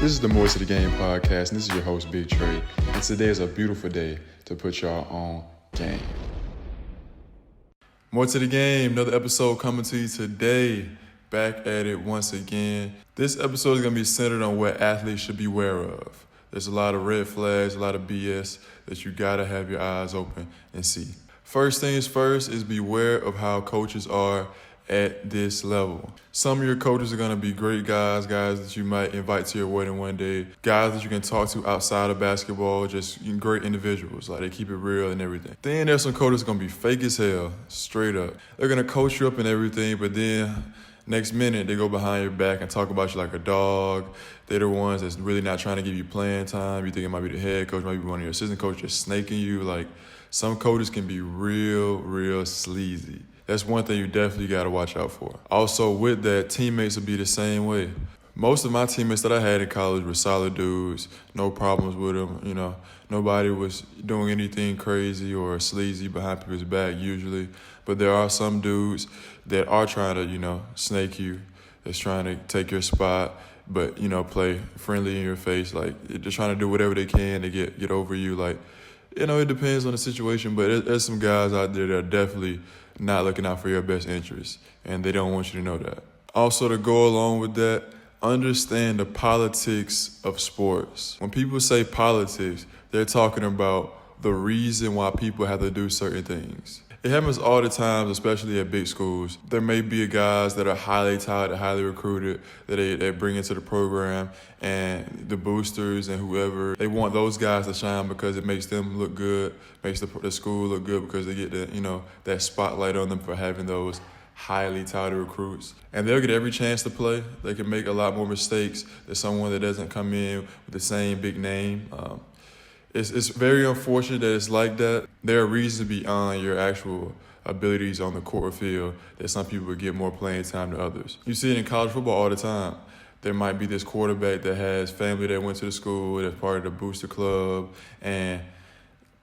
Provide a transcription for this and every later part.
This is the More to the Game podcast, and this is your host, Big Trey. And today is a beautiful day to put y'all on game. More to the game, another episode coming to you today. Back at it once again. This episode is going to be centered on what athletes should be aware of. There's a lot of red flags, a lot of BS that you got to have your eyes open and see. First things first is beware of how coaches are at this level. Some of your coaches are going to be great guys that you might invite to your wedding one day, guys that you can talk to outside of basketball, just great individuals, like they keep it real and everything. Then there's some coaches going to be fake as hell, straight up. They're going to coach you up and everything, but then next minute they go behind your back and talk about you like a dog. They're the ones that's really not trying to give you playing time. You think it might be the head coach, might be one of your assistant coaches just snaking you. Like, some coaches can be real sleazy. That's one thing you definitely got to watch out for. Also, with that, teammates will be the same way. Most of my teammates that I had in college were solid dudes, no problems with them. Nobody was doing anything crazy or sleazy behind people's back usually. But there are some dudes that are trying to, snake you, that's trying to take your spot, but, play friendly in your face. Like, they're trying to do whatever they can to get over you. Like, it depends on the situation, but there's some guys out there that are definitely not looking out for your best interests, and they don't want you to know that. Also, to go along with that, understand the politics of sports. When people say politics, they're talking about the reason why people have to do certain things. It happens all the time, especially at big schools. There may be guys that are highly touted, highly recruited, that they bring into the program, and the boosters and whoever, they want those guys to shine because it makes them look good, makes the school look good because they get that spotlight on them for having those highly touted recruits. And they'll get every chance to play. They can make a lot more mistakes than someone that doesn't come in with the same big name. It's very unfortunate that it's like that. There are reasons beyond your actual abilities on the court or field that some people would get more playing time than others. You see it in college football all the time. There might be this quarterback that has family that went to the school, that's part of the booster club, and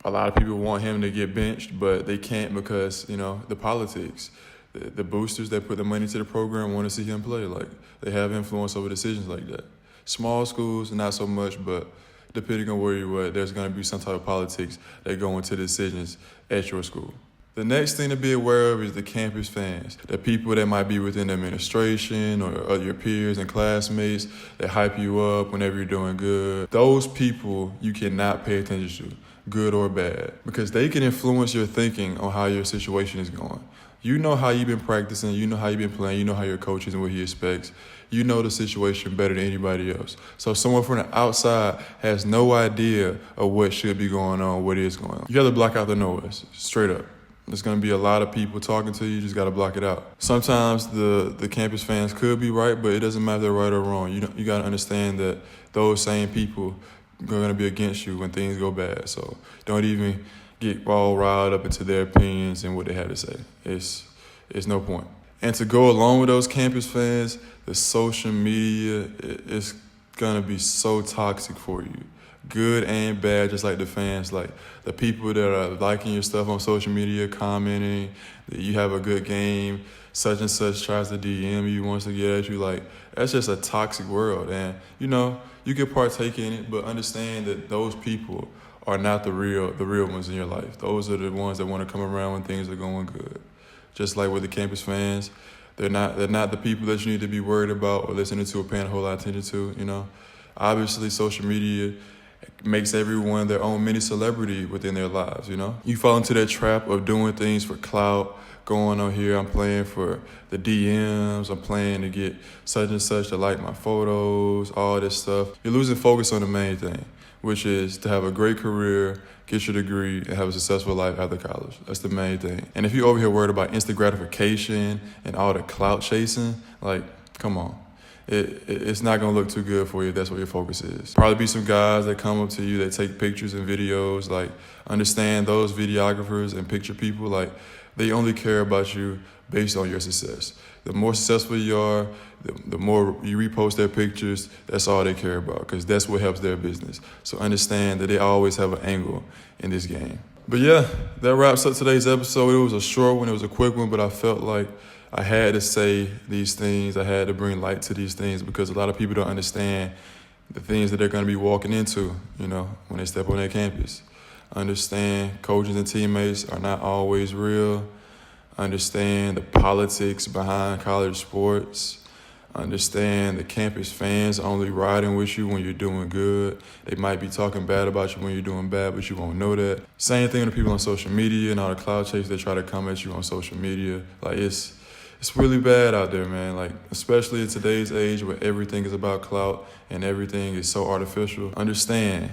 a lot of people want him to get benched, but they can't because, the politics. The boosters that put the money to the program want to see him play. Like, they have influence over decisions like that. Small schools, not so much, but depending on where you're at, there's going to be some type of politics that go into decisions at your school. The next thing to be aware of is the campus fans, the people that might be within the administration or your peers and classmates that hype you up whenever you're doing good. Those people you cannot pay attention to, good or bad, because they can influence your thinking on how your situation is going. You know how you've been practicing, you know how you've been playing, you know how your coach is and what he expects. You know the situation better than anybody else. So someone from the outside has no idea of what should be going on, what is going on. You got to block out the noise, straight up. There's going to be a lot of people talking to you. You just got to block it out. Sometimes the campus fans could be right, but it doesn't matter if they're right or wrong. You got to understand that those same people are going to be against you when things go bad. So don't even get all riled up into their opinions and what they have to say. It's no point. And to go along with those campus fans, the social media is going to be so toxic for you. Good and bad, just like the fans. Like, the people that are liking your stuff on social media, commenting that you have a good game, such and such tries to DM you, wants to get at you. Like, that's just a toxic world. And, you can partake in it, but understand that those people are not the real ones in your life. Those are the ones that want to come around when things are going good. Just like with the campus fans, they're not the people that you need to be worried about or listening to or paying a whole lot of attention to. Obviously, social media makes everyone their own mini celebrity within their lives. You fall into that trap of doing things for clout. Going on here, I'm playing for the DMs, I'm playing to get such and such to like my photos, all this stuff. You're losing focus on the main thing, which is to have a great career, get your degree, and have a successful life after college. That's the main thing. And if you're over here worried about instant gratification and all the clout chasing, like, come on. It's not going to look too good for you if that's what your focus is. Probably be some guys that come up to you that take pictures and videos. Like, understand those videographers and picture people, like, they only care about you based on your success. The more successful you are, the more you repost their pictures, that's all they care about, because that's what helps their business. So understand that they always have an angle in this game. But yeah, that wraps up today's episode. It was a short one, it was a quick one, but I felt like I had to say these things. I had to bring light to these things because a lot of people don't understand the things that they're going to be walking into, when they step on their campus. Understand coaches and teammates are not always real. Understand the politics behind college sports. Understand the campus fans only riding with you when you're doing good. They might be talking bad about you when you're doing bad, but you won't know that. Same thing with people on social media and all the clout chase that try to come at you on social media. Like, it's really bad out there, man. Like, especially in today's age where everything is about clout and everything is so artificial. Understand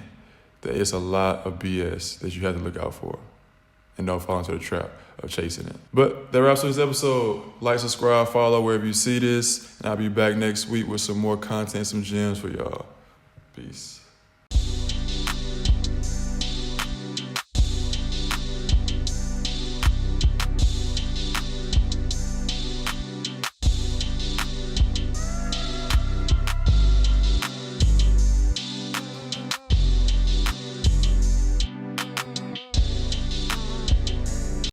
that it's a lot of BS that you have to look out for. And don't fall into the trap of chasing it. But that wraps up this episode. Like, subscribe, follow wherever you see this. And I'll be back next week with some more content, some gems for y'all. Peace.